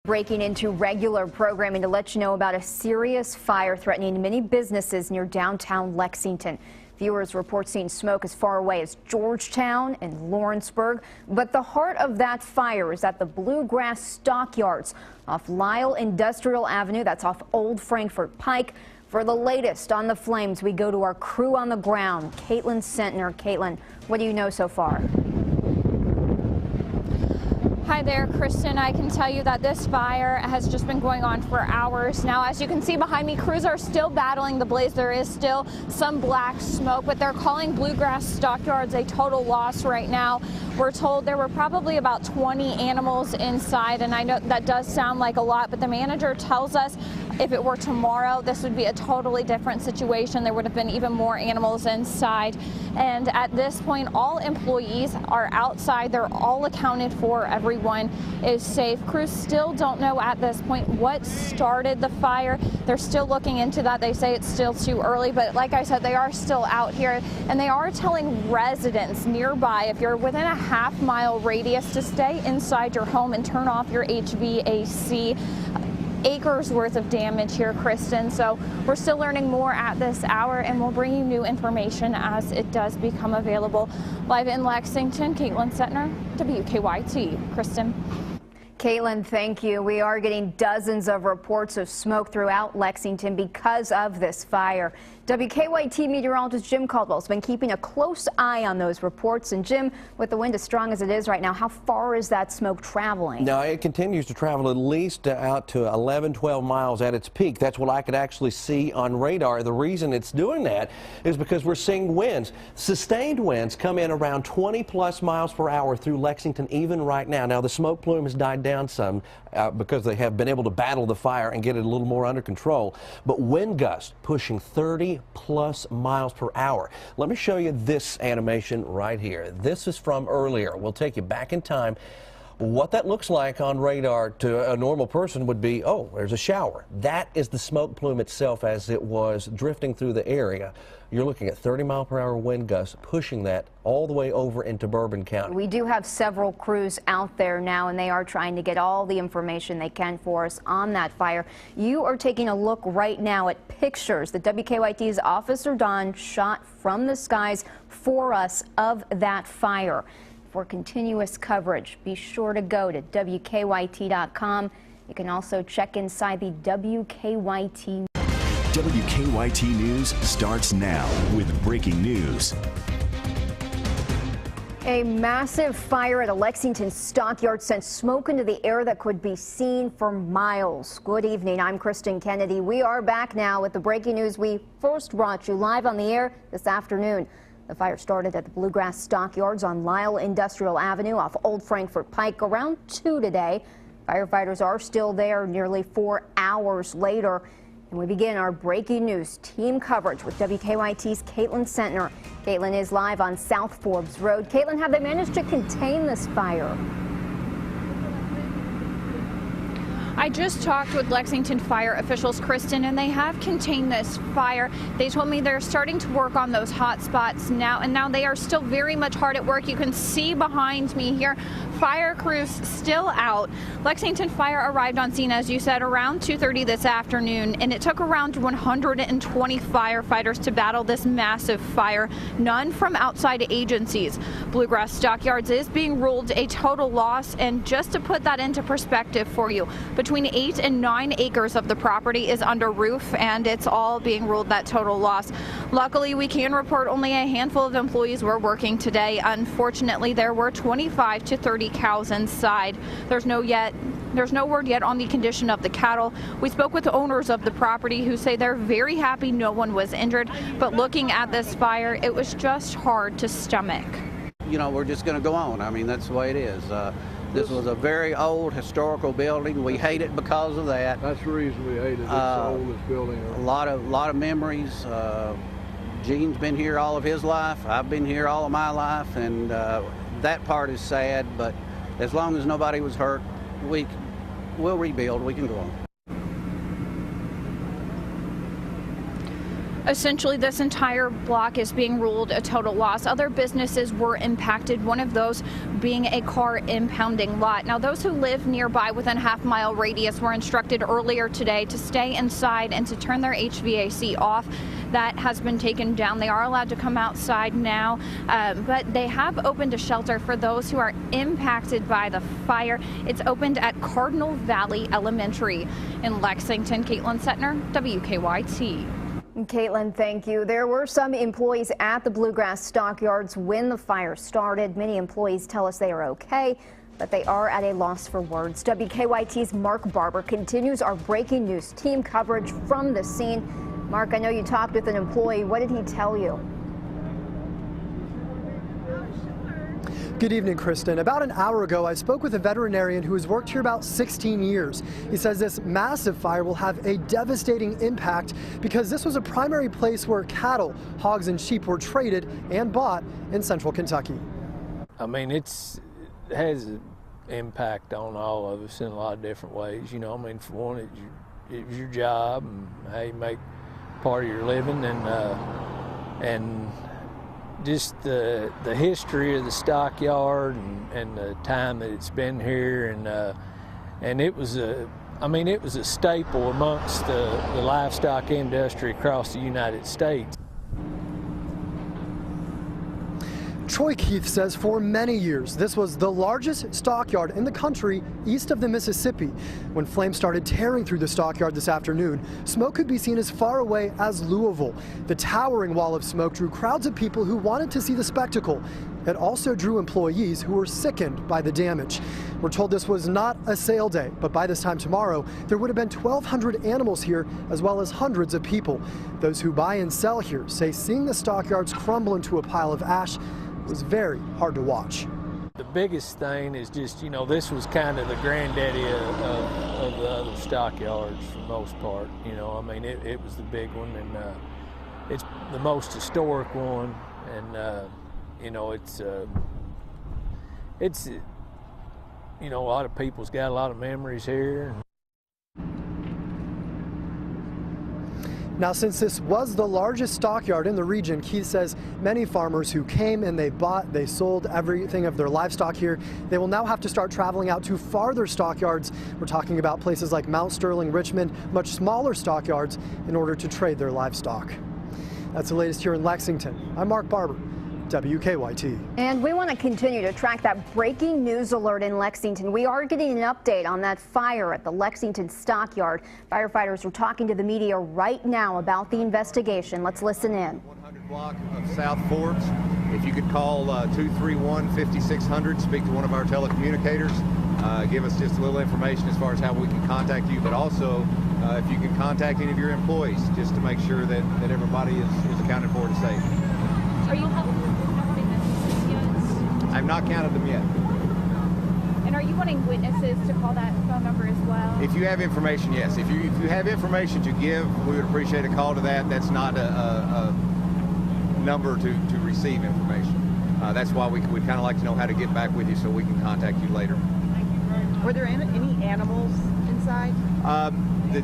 Breaking into regular programming to let you know about a serious fire threatening many businesses near downtown Lexington. Viewers report seeing smoke as far away as Georgetown and Lawrenceburg. But the heart of that fire is at the Bluegrass Stockyards off Lyle Industrial Avenue. That's off Old Frankfort Pike. For the latest on the flames, we go to our crew on the ground, Caitlin Sentner. Caitlin, what do you know so far? Hi there, Kristen. I can tell you that this fire has just been going on for hours now. As you can see behind me, crews are still battling the blaze. There is still some black smoke, but they're calling Bluegrass Stockyards a total loss right now. We're told there were probably about 20 animals inside, and I know that does sound like a lot, but the manager tells us if it were tomorrow, this would be a totally different situation. There would have been even more animals inside. And at this point, all employees are outside. They're all accounted for. Everyone is safe. Crews still don't know at this point what started the fire. They're still looking into that. They say it's still too early, but like I said, they are still out here, and they are telling residents nearby, if you're within a half-mile radius, to stay inside your home and turn off your HVAC. Acres worth of damage here, Kristen. So we're still learning more at this hour, and we'll bring you new information as it does become available. Live in Lexington, Caitlin Sentner, WKYT. Kristen. Caitlin, thank you. We are getting dozens of reports of smoke throughout Lexington because of this fire. WKYT meteorologist Jim Caldwell has been keeping a close eye on those reports. And Jim, with the wind as strong as it is right now, how far is that smoke traveling? Now, it continues to travel at least out to 11, 12 miles at its peak. That's what I could actually see on radar. The reason it's doing that is because we're seeing winds. Sustained winds come in around 20+ miles per hour through Lexington even right now. Now, the smoke plume has died down some because they have been able to battle the fire and get it a little more under control. But wind gusts pushing 30+ miles per hour. Let me show you this animation right here. This is from earlier. We'll take you back in time. What that looks like on radar to a normal person would be, oh, there's a shower. That is the smoke plume itself as it was drifting through the area. You're looking at 30-mile-per-hour wind gusts pushing that all the way over into Bourbon County. We do have several crews out there now, and they are trying to get all the information they can for us on that fire. You are taking a look right now at pictures that WKYT's Officer Don shot from the skies for us of that fire. For continuous coverage, be sure to go to WKYT.com. You can also check inside the WKYT. WKYT News starts now with breaking news. A massive fire at a Lexington stockyard sent smoke into the air that could be seen for miles. Good evening, I'm Kristen Kennedy. We are back now with the breaking news we first brought you live on the air this afternoon. The fire started at the Bluegrass Stockyards on Lyle Industrial Avenue off Old Frankfort Pike around 2 today. Firefighters are still there nearly 4 hours later. And we begin our breaking news team coverage with WKYT's Caitlin Sentner. Caitlin is live on South Forbes Road. Caitlin, have they managed to contain this fire? I just talked with Lexington fire officials, Kristen, and they have contained this fire. They told me they're starting to work on those hot spots now, and now they are still very much hard at work. You can see behind me here, fire crews still out. Lexington Fire arrived on scene, as you said, around 2:30 this afternoon, and it took around 120 firefighters to battle this massive fire, none from outside agencies. Bluegrass Stockyards is being ruled a total loss, and just to put that into perspective for you, between 8 and 9 acres of the property is under roof, and it's all being ruled that total loss. Luckily, we can report only a handful of employees were working today. Unfortunately, there were 25 to 30 cows inside. There's no word yet on the condition of the cattle. We spoke with the owners of the property who say they're very happy no one was injured, but looking at this fire, it was just hard to stomach. You know, we're just going to go on. I mean, that's the way it is. This was a very old historical building. We hate it because of that. That's the reason we hate it. It's the oldest building ever. A lot of memories. Gene's been here all of his life. I've been here all of my life, and that part is sad. But as long as nobody was hurt, we'll rebuild. We can go on. Essentially, this entire block is being ruled a total loss. Other businesses were impacted, one of those being a car impounding lot. Now, those who live nearby within a half-mile radius were instructed earlier today to stay inside and to turn their HVAC off. That has been taken down. They are allowed to come outside now, but they have opened a shelter for those who are impacted by the fire. It's opened at Cardinal Valley Elementary in Lexington. Caitlin Setner, WKYT. Caitlin, thank you. There were some employees at the Bluegrass stockyards when the fire started. Many employees tell us they are okay, but they are at a loss for words. WKYT's Mark Barber continues our breaking news team coverage from the scene. Mark, I know you talked with an employee. What did he tell you? Good evening, Kristen. About an hour ago, I spoke with a veterinarian who has worked here about 16 years. He says this massive fire will have a devastating impact because this was a primary place where cattle, hogs, and sheep were traded and bought in central Kentucky. I mean, it has an impact on all of us in a lot of different ways. You know, I mean, for one, it's your job and how you make part of your living, and just the history of the stockyard and the time that it's been here, and it was a staple amongst the livestock industry across the United States. Troy Keith says for many years this was the largest stockyard in the country east of the Mississippi. When flames started tearing through the stockyard this afternoon, smoke could be seen as far away as Louisville. The towering wall of smoke drew crowds of people who wanted to see the spectacle. It also drew employees who were sickened by the damage. We're told this was not a sale day, but by this time tomorrow, there would have been 1,200 animals here, as well as hundreds of people. Those who buy and sell here say seeing the stockyards crumble into a pile of ash was very hard to watch. The biggest thing is just, you know, this was kind of the granddaddy of the other stockyards for the most part. You know, I mean, it was the big one, and it's the most historic one, and you know, it's you know, a lot of people's got a lot of memories here. Now, since this was the largest stockyard in the region, Keith says many farmers who came and they bought, they sold everything of their livestock here, they will now have to start traveling out to farther stockyards. We're talking about places like Mount Sterling, Richmond, much smaller stockyards, in order to trade their livestock. That's the latest here in Lexington. I'm Mark Barber, WKYT. And we want to continue to track that breaking news alert in Lexington. We are getting an update on that fire at the Lexington stockyard. Firefighters are talking to the media right now about the investigation. Let's listen in. 100 block of South Forbes. If you could call 231-5600, speak to one of our telecommunicators, give us just a little information as far as how we can contact you, but also if you can contact any of your employees, just to make sure that everybody is accounted for and safe. Are you counting witnesses yet? I've not counted them yet. And are you wanting witnesses to call that phone number as well? If you have information, yes. If you have information to give, we would appreciate a call to that. That's not a number to receive information. That's why we'd kind of like to know how to get back with you so we can contact you later. Were there any animals inside?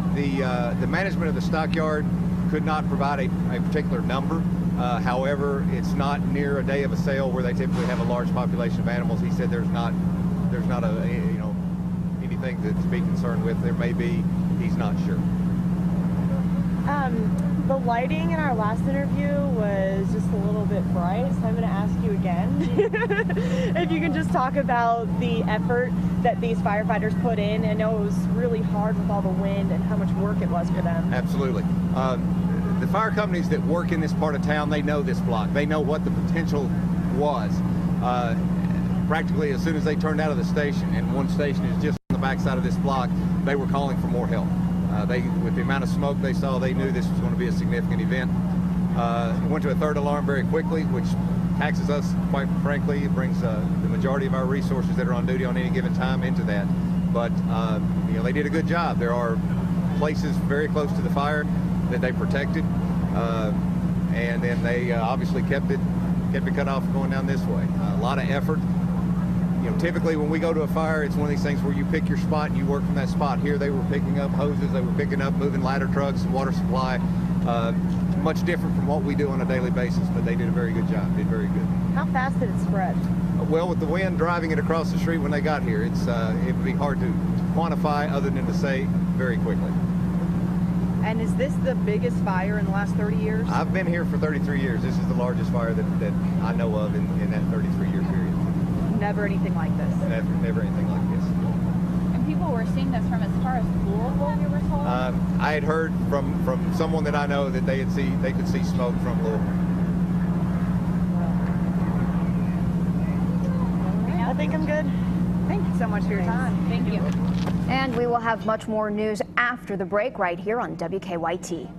The management of the stockyard could not provide a particular number. However, it's not near a day of a sale where they typically have a large population of animals. He said there's not anything to be concerned with. There may be, he's not sure. The lighting in our last interview was just a little bit bright, so I'm going to ask you again if you can just talk about the effort that these firefighters put in. I know it was really hard with all the wind and how much work it was for them. Absolutely. The fire companies that work in this part of town, they know this block. They know what the potential was. Practically as soon as they turned out of the station, and one station is just on the backside of this block, they were calling for more help. With the amount of smoke they saw, they knew this was going to be a significant event. It went to a third alarm very quickly, which taxes us, quite frankly. It brings the majority of our resources that are on duty on any given time into that. But you know, they did a good job. There are places very close to the fire that they protected, and then they obviously kept it cut off going down this way. A lot of effort. You know, typically when we go to a fire, it's one of these things where you pick your spot and you work from that spot. Here they were picking up hoses, they were picking up moving ladder trucks, water supply. much different from what we do on a daily basis, but they did a very good job, did very good. How fast did it spread? Well, with the wind driving it across the street when they got here, it would be hard to quantify other than to say very quickly. And is this the biggest fire in the last 30 years? I've been here for 33 years. This is the largest fire that I know of in that 33-year period. Never anything like this? Never anything like this. And people were seeing this from as far as Louisville, you were told? I had heard from someone that I know that they could see smoke from Louisville. I think I'm good. Thank you so much for your time. Thank you. And we will have much more news after the break right here on WKYT.